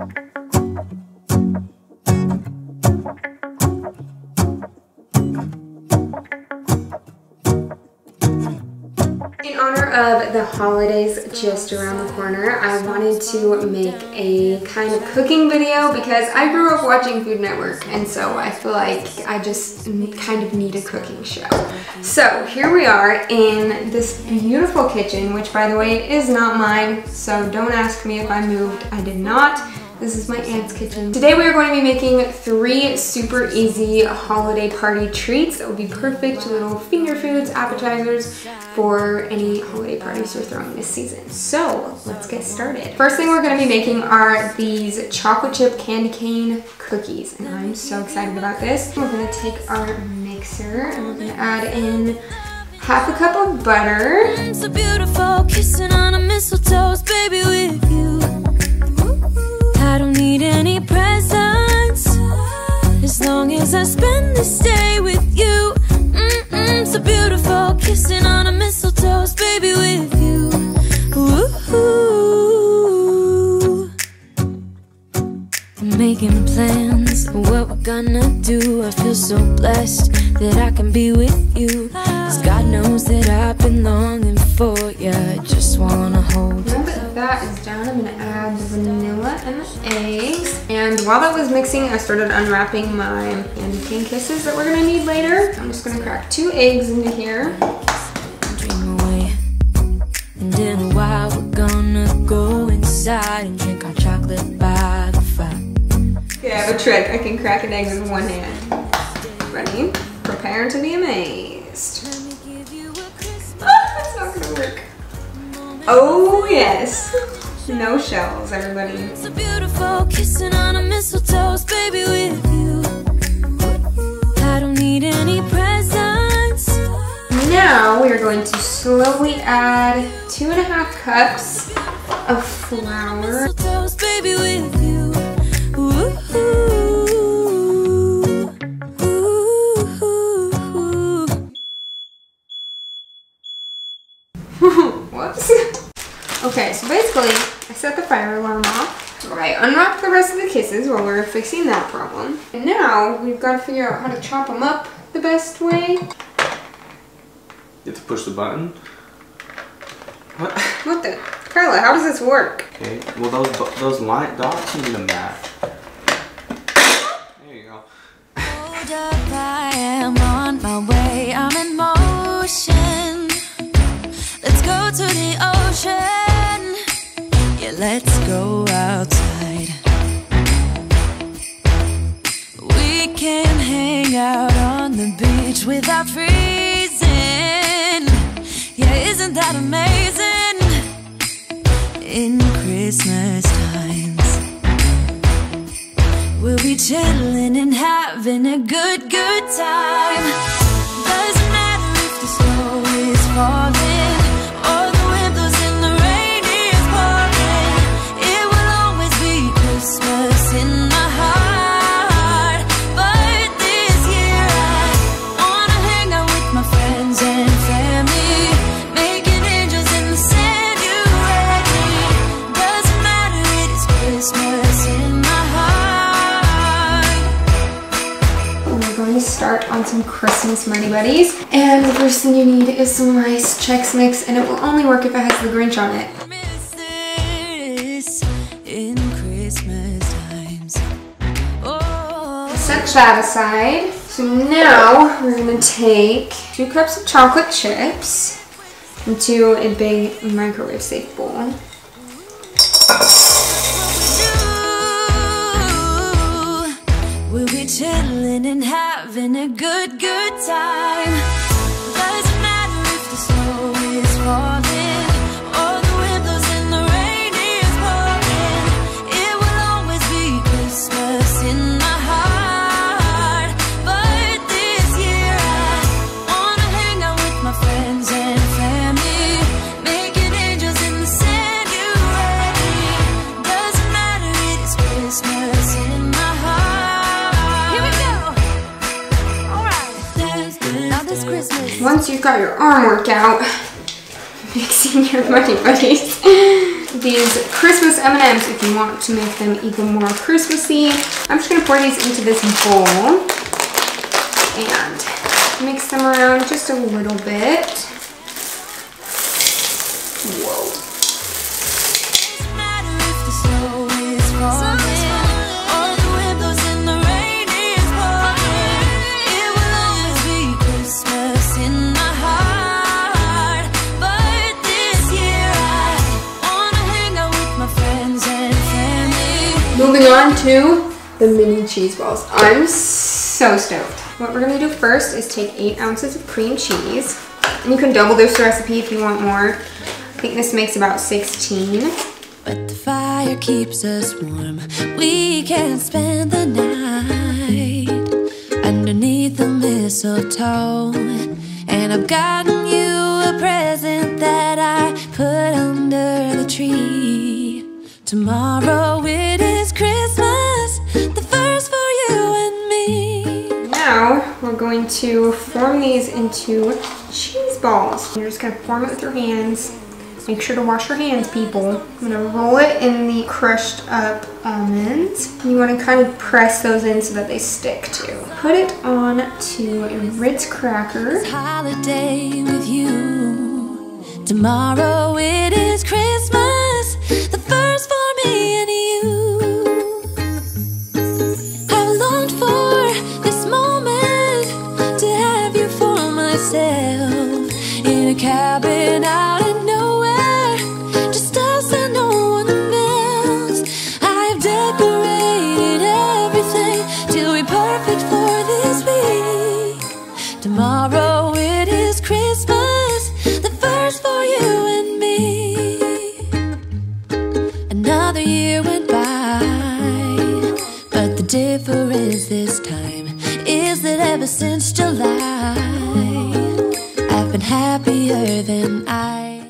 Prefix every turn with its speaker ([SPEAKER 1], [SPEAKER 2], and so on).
[SPEAKER 1] In honor of the holidays just around the corner, I wanted to make a kind of cooking video because I grew up watching Food Network, and so I feel like I just kind of need a cooking show. So here we are in this beautiful kitchen, which by the way is not mine, so don't ask me if I moved. I did not. This is my aunt's kitchen. Today we are going to be making 3 super easy holiday party treats that will be perfect little finger foods, appetizers for any holiday parties you're throwing this season. So let's get started. First thing we're going to be making are these chocolate chip candy cane cookies, and I'm so excited about this. We're going to take our mixer and we're going to add in half a cup of butter.
[SPEAKER 2] It's so beautiful, kissing on a mistletoe, baby, with you. I don't need any presents as long as I spend this day with you. So beautiful, kissing on a mistletoe, baby, with you. Ooh. I'm making plans of what we're gonna do. I feel so blessed that I can be with you, 'cause God knows that I've been longing for you. I just wanna hold you.
[SPEAKER 1] Now that that is done, I'm gonna add the vanilla and the eggs. And while that was mixing, I started unwrapping my candy cane kisses that we're gonna need later. I'm just gonna crack 2 eggs into here.
[SPEAKER 2] Dream away, and in a while we're gonna go inside and drink our chocolate by the fire.
[SPEAKER 1] Okay, I have a trick. I can crack an egg with one hand. Ready? Prepare to be amazed. That's not gonna work. Oh yes. No shells, everybody.
[SPEAKER 2] So beautiful, kissing on a mistletoe, baby, with you. I don't need any presents.
[SPEAKER 1] Now we are going to slowly add 2½ cups of flour.
[SPEAKER 2] Mistletoe, baby, with you. Ooh.
[SPEAKER 1] Whoops. Okay, so basically, I set the fire alarm off. Alright, unwrap the rest of the kisses while we're fixing that problem. And now, we've got to figure out how to chop them up the best way.
[SPEAKER 3] You have to push the button. What?
[SPEAKER 1] What the? Carla, how does this work?
[SPEAKER 3] Okay, well those line dots need a mat. There you go.
[SPEAKER 2] Hold up, I am on my way, I'm in motion. Let's go to the ocean. Yeah, let's go outside. We can hang out on the beach without freezing. Yeah, isn't that amazing? In Christmas times, we'll be chilling and having a good time. Doesn't matter if the snow is falling or the wind blows and the rain is pouring. It will always be Christmas in my heart. But this year I wanna hang out with my friends and family, making angels in the sand. You ready? Doesn't matter, it is Christmas in my heart.
[SPEAKER 1] We're going to start on some Christmas Money Buddies. And the first thing you need is some rice Chex Mix, and it will only work if it has the Grinch on it.
[SPEAKER 2] Miss this in Christmas times. Oh.
[SPEAKER 1] Set that aside. So now we're going to take 2 cups of chocolate chips into a big microwave safe bowl.
[SPEAKER 2] We'll be chilling and having a good time. Doesn't matter if the snow is falling or the wind blows and the rain is pouring. It will always be Christmas in my heart. But this year I wanna hang out with my friends and family, making angels in the sand. You ready? Doesn't matter, it is Christmas in my heart. Here we go. All right. Now this Christmas.
[SPEAKER 1] Once you've got your arm workout, mixing your Money Buddies, these Christmas M&Ms if you want to make them even more Christmassy. I'm just gonna pour these into this bowl and mix them around just a little bit. Whoa. Moving on to the mini cheese balls. I'm so stoked. What we're gonna do first is take 8 ounces of cream cheese. And you can double this recipe if you want more. I think this makes about 16.
[SPEAKER 2] But the fire keeps us warm. We can spend the night underneath the mistletoe. And I've gotten you a present that I put under the tree. Tomorrow it is Christmas, the first for you and me.
[SPEAKER 1] Now we're going to form these into cheese balls. You're just gonna form it with your hands. Make sure to wash your hands, people. I'm gonna roll it in the crushed up almonds. You wanna kind of press those in so that they stick too. Put it on to a Ritz cracker.
[SPEAKER 2] Holiday with you. Tomorrow it is Christmas, the first for me and you. I've longed for this moment to have you for myself in a cabin out in nowhere, just us and no one else. I've decorated everything till we're perfect for this week. Tomorrow it is Christmas, the first for you and me. Another year went by, but the difference this time is that ever since July, I've been happier than